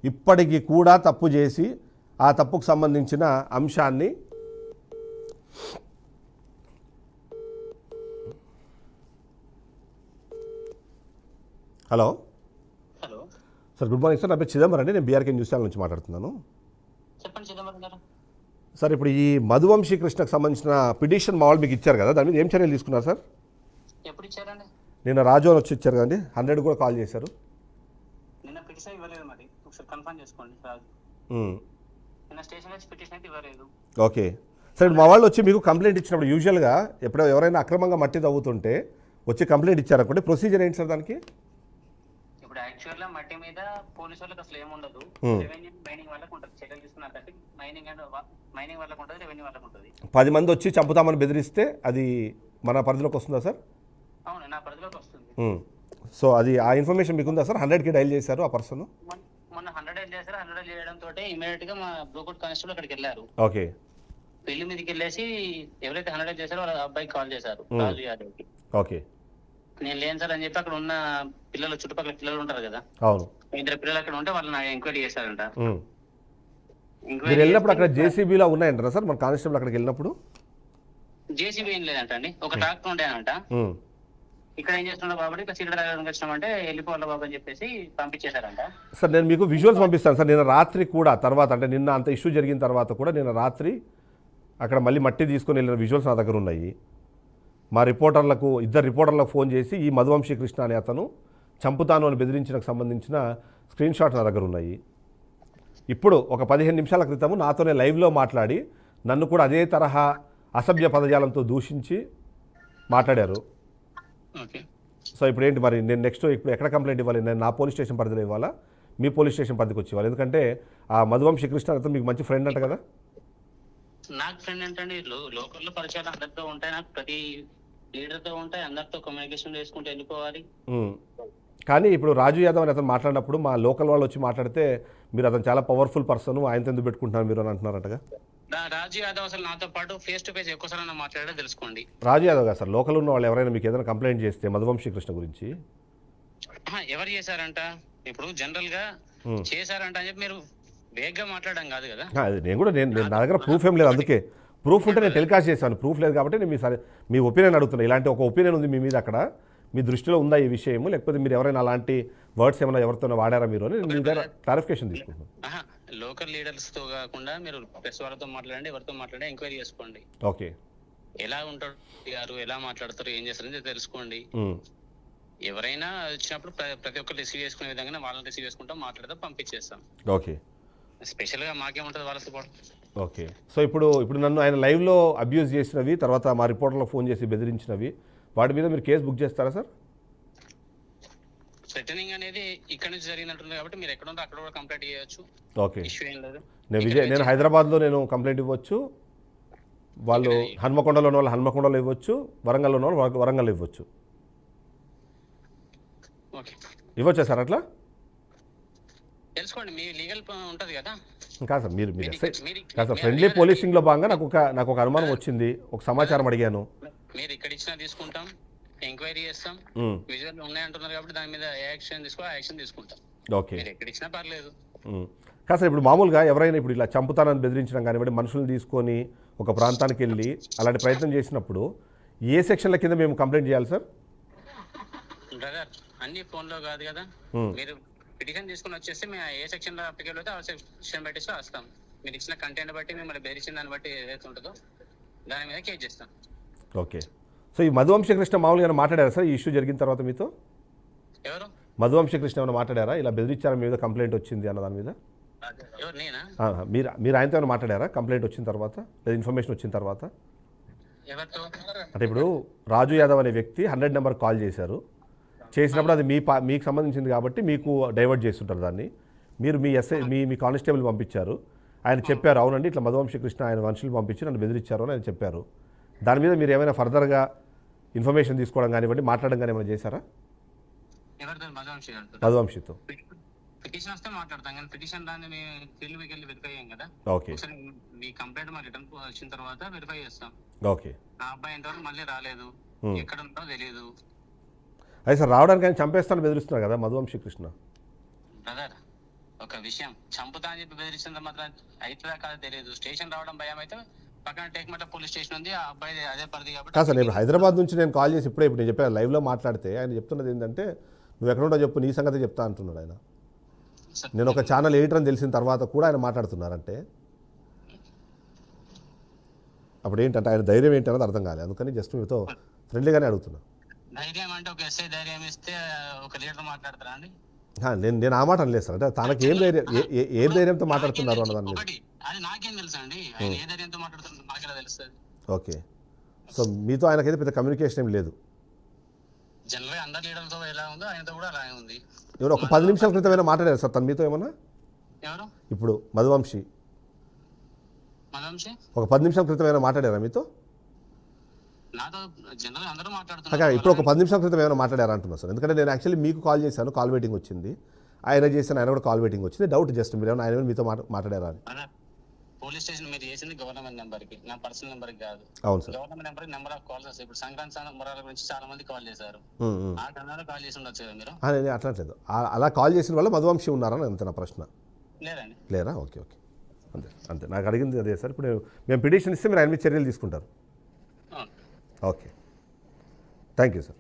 ఇప్పటికీ కూడా తప్పు చేసి ఆ తప్పుకు సంబంధించిన అంశాన్ని hello hello sir, good morning sir. నా పేరు చిదంబరం అండి. నేను బీఆర్కే న్యూస్ ఛానల్ నుంచి మాట్లాడుతున్నాను. చెప్పండి చిదంబరం గారు. సార్, ఇప్పుడు ఈ మధువంశీ కృష్ణకు సంబంధించిన పిటిషన్ మా వాళ్ళు మీకు ఇచ్చారు కదా, దాని మీద ఏం చర్యలు తీసుకున్నారు సార్? ఎప్పుడు ఇచ్చారండి? నిన్న రాజు అని వచ్చి ఇచ్చారు కదండి, 100 కూడా కాల్ చేశారు. నిన్న పిటిషన్ ఇవ్వలేదు, మరి ఒకసారి కన్ఫర్మ్ చేసుకోండి రాజు. నిన్న స్టేషన్ వచ్చి పిటిషన్ అయితే ఇవ్వలేదు. ఓకే సార్, ఇప్పుడు మా వాళ్ళు వచ్చి మీకు కంప్లైంట్ ఇచ్చినప్పుడు యూజువల్గా ఎప్పుడో ఎవరైనా అక్రమంగా మట్టి తవ్వుతుంటే వచ్చి కంప్లైంట్ ఇచ్చారనుకోండి, ప్రొసీజర్ ఏంటి సార్ దానికి? ఇప్పుడు యాక్చువల్గా మట్టి మీద పోలీసు వాళ్ళకి అసలు ఏముండదు, రెవెన్యూ మైనింగ్ వాళ్ళకి ఉంటుంది. చర్యలు తీసుకున్నారు కాబట్టి మైనింగ్ వాళ్ళకి ఉంటుంది, రెవెన్యూ వాళ్ళకి ఉంటుంది. 10 మంది వచ్చి చంపుతామని బెదిరిస్తే అది మన పరిధిలోకి వస్తుందా సార్? అవును, నా పరిధిలోకి వస్తుంది. సో అది ఆ ఇన్ఫర్మేషన్ మీకు ఉందా సార్? 100కి డైల్ చేశారు ఆ పర్సన్. మొన్న 100 చేశారు. 100 చేయడంతో ఇమీడియట్ గా మా బ్రూకోట్ కానిస్టేబుల్ అక్కడికి వెళ్ళారు. ఓకే. పెళ్లి మీదకి వెళ్ళేసి ఎవరైతే 100 చేశారో వాళ్ళ అబ్బాయికి కాల్ చేశారు, రాజు యాదవ్కి. ఓకే. నేను లేను సార్ అని చెప్పి అక్కడ ఉన్న పిల్లలు, చుట్టుపక్కల పిల్లలు ఉంటారు కదా, అవును, 2 పిల్లలు అక్కడ ఉంటే వాళ్ళని ఎంక్వైరీ చేశారంట. మీరు వెళ్ళినప్పుడు అక్కడ జేసీబీలో ఉన్నాయంటారా సార్? మన కానిస్టేబుల్ అక్కడికి వెళ్ళినప్పుడు జేసీబీ ఏం లేదంట అండి, ఒక ట్రాక్టర్ ఉండేనంట. ఇక్కడ ఏం చేస్తున్నా బాబు, ఇక్కడ సీట్ దగ్గర వచ్చినామంటే వెళ్ళిపోవాలి బాబు అని చెప్పేసి పంపించేశారంట. సార్, నేను మీకు విజువల్స్ పంపిస్తాను సార్. నిన్న రాత్రి కూడా తర్వాత, అంటే నిన్న అంత ఇష్యూ జరిగిన తర్వాత కూడా నిన్న రాత్రి అక్కడ మళ్ళీ మట్టి తీసుకొని వెళ్ళిన విజువల్స్ నా దగ్గర ఉన్నాయి. మా రిపోర్టర్లకు, 2 రిపోర్టర్లకు ఫోన్ చేసి ఈ మధువంశీ కృష్ణ అనే అతను చంపుతాను అని బెదిరించడానికి సంబంధించిన స్క్రీన్ షాట్స్ నా దగ్గర ఉన్నాయి. ఇప్పుడు ఒక 15 నిమిషాల క్రితము నాతోనే లైవ్లో మాట్లాడి నన్ను కూడా అదే తరహా అసభ్య పదజాలంతో దూషించి మాట్లాడారు. సో ఇప్పుడు ఏంటి మరి, నేను నెక్స్ట్ ఇప్పుడు ఎక్కడ కంప్లైంట్ ఇవ్వాలి? నేను నా పోలీస్ స్టేషన్ పరిధిలో ఇవ్వాలా, మీ పోలీస్ స్టేషన్ పరిధికి వచ్చి ఇవ్వాలి? ఎందుకంటే ఆ మధువంశీ కృష్ణ అతను మీకు మంచి ఫ్రెండ్ అంట కదా? నాకు ఫ్రెండ్ ఏంటండి, లోకల్లో పరిచయాలు అందరితో ఉంటాయి, నాకు ప్రతి లీడర్తో ఉంటాయి, అందరితో కమ్యూనికేషన్ చేసుకుంటూ వెళ్ళిపోవాలి. కానీ ఇప్పుడు రాజు యాదవ్ అని అతను మాట్లాడినప్పుడు మా లోకల్ వాళ్ళు వచ్చి మాట్లాడితే మీరు అతను చాలా పవర్ఫుల్ పర్సన్, ఆయనతో ఎందుకు పెట్టుకుంటున్నారు మీరు అని అంటున్నారంటగా? రాజు యాదవ్ అసలు నాతో పాటు ఫేస్ టు ఫేస్ ఎక్కువసారి మాట్లాడే తెలుసుకోండి. రాజు యాదవ్ గారు సార్, లోకల్ ఉన్న వాళ్ళు ఎవరైనా మీకు ఏదైనా కంప్లైంట్ చేస్తే మధువంశీ కృష్ణ గురించి ఎవరు చేశారంట? ఇప్పుడు జనరల్ గా చేశారంట అని చెప్పి మీరు వేగ్గా మాట్లాడడం కాదు కదా. నేను కూడా నా దగ్గర ప్రూఫ్ ఏం లేదు, అందుకే ప్రూఫ్ ఉంటే నేను టెలికాస్ట్ చేశాను. ప్రూఫ్ లేదు కాబట్టి నేను మీ ఒపీనియన్ అడుగుతున్నాను. ఇలాంటి ఒక ఒపీనియన్ ఉంది మీ మీద, అక్కడ మీ దృష్టిలో ఉందా ఈ విషయము, లేకపోతే మీరు ఎవరైనా అలాంటి వర్డ్స్ ఏమైనా ఎవరితోనో వాడారా మీరు అని మీ దగ్గర క్లారిఫికేషన్ తీసుకుంటున్నాను. లోకల్ లీడర్స్ తో కాకుండా మీరు ప్రెస్ వాళ్ళతో మాట్లాడండి, ఎవరితో మాట్లాడి ఎంక్వైరీ చేసుకోండి. ఓకే. ఎలా ఉంటారు గారు, ఎలా మాట్లాడతారు, ఏం చేస్తారని తెలుసుకోండి. ఎవరైనా వచ్చినప్పుడు ప్రతి ఒక్కరు రిసీవ్ చేసుకునే విధంగా వాళ్ళని రిసీవ్ చేసుకుంటాం, మాట్లాడతాం, పంపించేస్తాం. ఓకే. స్పెషల్ గా మాకేముంటుంది వాళ్ళతో పాటు. ఓకే. సో ఇప్పుడు నన్ను ఆయన లైవ్లో అబ్యూజ్ చేసినవి, తర్వాత మా రిపోర్టర్లకు ఫోన్ చేసి బెదిరించినవి, వాటి మీద మీరు కేసు బుక్ చేస్తారా సార్? థ్రెటనింగ్ అనేది ఇక్కడ నుంచి జరిగినట్టుంది కాబట్టి మీరు ఎక్కడ ఉందో అక్కడ కూడా కంప్లైంట్ చేయొచ్చు. ఓకే. ఇష్యూ ఏం లేదు. నేను హైదరాబాద్లో నేను కంప్లైంట్ ఇవ్వచ్చు, వాళ్ళు హన్మకొండలో ఉన్న వాళ్ళు హన్మకొండలో ఇవ్వచ్చు, వరంగల్లో ఉన్న వాళ్ళు వరంగల్ ఇవ్వచ్చు. ఇవ్వచ్చా సార్ అట్లా? తెలుసుకోండి, మీ లీగల్ ఉంటుంది కదా. కాదు సార్, మీరు కాదు సార్, ఫ్రెండ్లీ పోలీసింగ్లో భాగంగా నాకు ఒక అనుమానం వచ్చింది, ఒక సమాచారం అడిగాను. మీరు ఇక్కడ ఇచ్చినా తీసుకుంటాం, ఎంక్వైరీ చేస్తాం, విజువల్ ఉన్నాయంటున్నారు కాబట్టి దాని మీద యాక్షన్ తీసుకుంటాం. ఓకే. మీరు ఎక్కడ ఇచ్చినా పర్లేదు. కాదు సార్, ఇప్పుడు మామూలుగా ఎవరైనా ఇప్పుడు ఇలా చంపుతానని బెదిరించడం కానివ్వండి, మనుషులను తీసుకొని ఒక ప్రాంతానికి వెళ్ళి అలాంటి ప్రయత్నం చేసినప్పుడు ఏ సెక్షన్ల కింద మేము కంప్లైంట్ చేయాలి సార్? బ్రదర్, అన్ని ఫోన్లో కాదు కదా, మీరు పిటిషన్ తీసుకుని వచ్చేసి మేము ఏ సెక్షన్ లో అప్లికేబుల్ అయితే ఆ సెక్షన్ బట్టి వస్తాం. మీరు ఇచ్చిన కంటెంట్ బట్టి, మిమ్మల్ని బెదిరించిన దాన్ని బట్టి ఏదైతే ఉంటుందో దాని మీద కేసు చేస్తాం. ఓకే. సో ఈ మధువంశీ కృష్ణ మామూలుగా మాట్లాడారా సార్ ఈ ఇష్యూ జరిగిన తర్వాత మీతో? ఎవరు? మధువంశీ కృష్ణ ఏమైనా మాట్లాడారా, ఇలా బెదిరించారా, మీ మీద కంప్లైంట్ వచ్చింది అన్న దాని మీద? ఎవరు, నేనా? మీరు ఆయనతో ఏమైనా మాట్లాడారా కంప్లైంట్ వచ్చిన తర్వాత, లేదా ఇన్ఫర్మేషన్ వచ్చిన తర్వాత? ఎవరితో అంటే ఇప్పుడు రాజు యాదవ్ అనే వ్యక్తి 100 నెంబర్ కాల్ చేసినప్పుడు అది మీకు సంబంధించింది కాబట్టి మీకు డైవర్ట్ చేస్తుంటారు దాన్ని. మీరు మీ కానిస్టేబుల్ పంపించారు, ఆయన చెప్పారు అవునండి ఇట్లా మధువంశీ కృష్ణ ఆయన మనుషులు పంపించి నన్ను బెదిరించారు అని ఆయన చెప్పారు. దాని మీద మీరు ఏమైనా ఫర్దర్గా ఇన్ఫర్మేషన్ తీసుకోవడం కానివ్వండి, మాట్లాడడం కానీ ఏమైనా చేశారా మధువంశీతో? పిటిషన్ వస్తే మాట్లాడతాం, కానీ పిటిషన్ దాన్ని మేము ఫీల్డ్ మీకు వెళ్ళి వెరిఫై అయ్యాం కదా. ఓకే. మీ కంప్లైంట్ మా రిటర్న్ వచ్చిన తర్వాత వెరిఫై చేస్తాం. ఓకే. ఆ అబ్బాయి ఇంతవరకు మళ్ళీ రాలేదు, ఎక్కడ ఉందో తెలియదు. అదే సార్, రావడానికి ఆయన చంపేస్తాను బెదిరిస్తున్నారు కదా మధువంశీ కృష్ణ. బ్రదర్, ఒక విషయం చంపుతా అని చెప్పి బెదిరించిన మాత్రం అవుతుందా కాదో తెలియదు. స్టేషన్ రావడం భయం అయితే పక్కన టేక్మట పోలీస్ స్టేషన్ ఉంది, ఆ అబ్బాయి అదే పరిధి కాబట్టి. కాదు సార్, నేను హైదరాబాద్ నుంచి నేను కాల్ చేసి ఇప్పుడు నేను చెప్పాను లైవ్లో మాట్లాడితే ఆయన చెప్తున్నది ఏంటంటే నువ్వు ఎక్కడ ఉంటావు చెప్పు, నీ సంగతి చెప్తా అంటున్నాడు ఆయన. నేను ఒక ఛానల్ ఎడిటర్ అని తెలిసిన తర్వాత కూడా ఆయన మాట్లాడుతున్నారంటే అప్పుడు ఏంటంటే ఆయన ధైర్యం ఏంటి అన్నది అర్థం కాలేదు. అందుకని జస్ట్ మీతో ఫ్రెండ్లీగానే అడుగుతున్నా. ధైర్యం అంటే ఒక ఎస్ఐ ధైర్యం ఇస్తే ఒక లీడర్ మాట్లాడతారా అండి? నేను ఆ మాట అనలేదు సార్. అంటే తనకి ఏం ధైర్యం, ఏ ధైర్యంతో మాట్లాడుతున్నారు అన్నదాన్ని. ఒకటి అది నాకేం తెలుసా అండి, ఆయన ఏ ధైర్యంతో మాట్లాడుతున్నారు నాకెలా తెలుస్తుంది? ఓకే, సో మీతో ఆయనకైతే పెద్ద కమ్యూనికేషన్ ఏం లేదు. జనరల్గా అందరి లీడర్తో ఎలా ఉందో ఆయనతో కూడా అలాగే ఉంది. ఎవరు ఒక 10 నిమిషాల క్రితం ఏమైనా మాట్లాడారు సార్ తను మీతో ఏమన్నా? ఎవరు? ఇప్పుడు మధువంశి మధువంశి ఒక 10 నిమిషాల క్రితం ఏమైనా మాట్లాడారా మీతో? నాతో జనరల్ అందరూ అక్కడ మాట్లాడుతున్నారు. ఇప్పుడు ఒక 10 నిమిషాల క్రితం ఏమైనా మాట్లాడారా అంటున్నా సార్. ఎందుకంటే నేను యాక్చువల్లీ మీకు కాల్ చేశాను, కాల్ వెయిటింగ్ వచ్చింది. ఆయన చేశాను, ఆయన కూడా కాల్ వెయిటింగ్ వచ్చింది. డౌట్ జస్ట్ మీరు ఏమైనా ఆయన మీతో మాట్లాడారా అని. పోలీస్ స్టేషన్ మీరు చేసింది గవర్నమెంట్ నెంబర్కి, నా పర్సనల్ నెంబర్కి కాదు. అవును సార్. గవర్నమెంట్ నెంబర్కి నెంబర్ ఆఫ్ కాల్స్ వస్తాయి. ఇప్పుడు సంక్రాంతి మురాల గురించి చాలా మంది కాల్ చేశారు. ఆ టైంలో కాల్ చేసి ఉండొచ్చు కదా మీరు? నేను అట్లట్లేదు, అలా కాల్ చేసిన వల్ల మధువంశి ఉన్నారని అంతే నా ప్రశ్న. లేదండి. లేరా? ఓకే ఓకే, అంతే అంతే నాకు అడిగింది అదే సార్. ఇప్పుడు మేము పిటిషన్ ఇస్తే మీరు ఆయన మీద చర్యలు తీసుకుంటారు. Okay, thank you sir.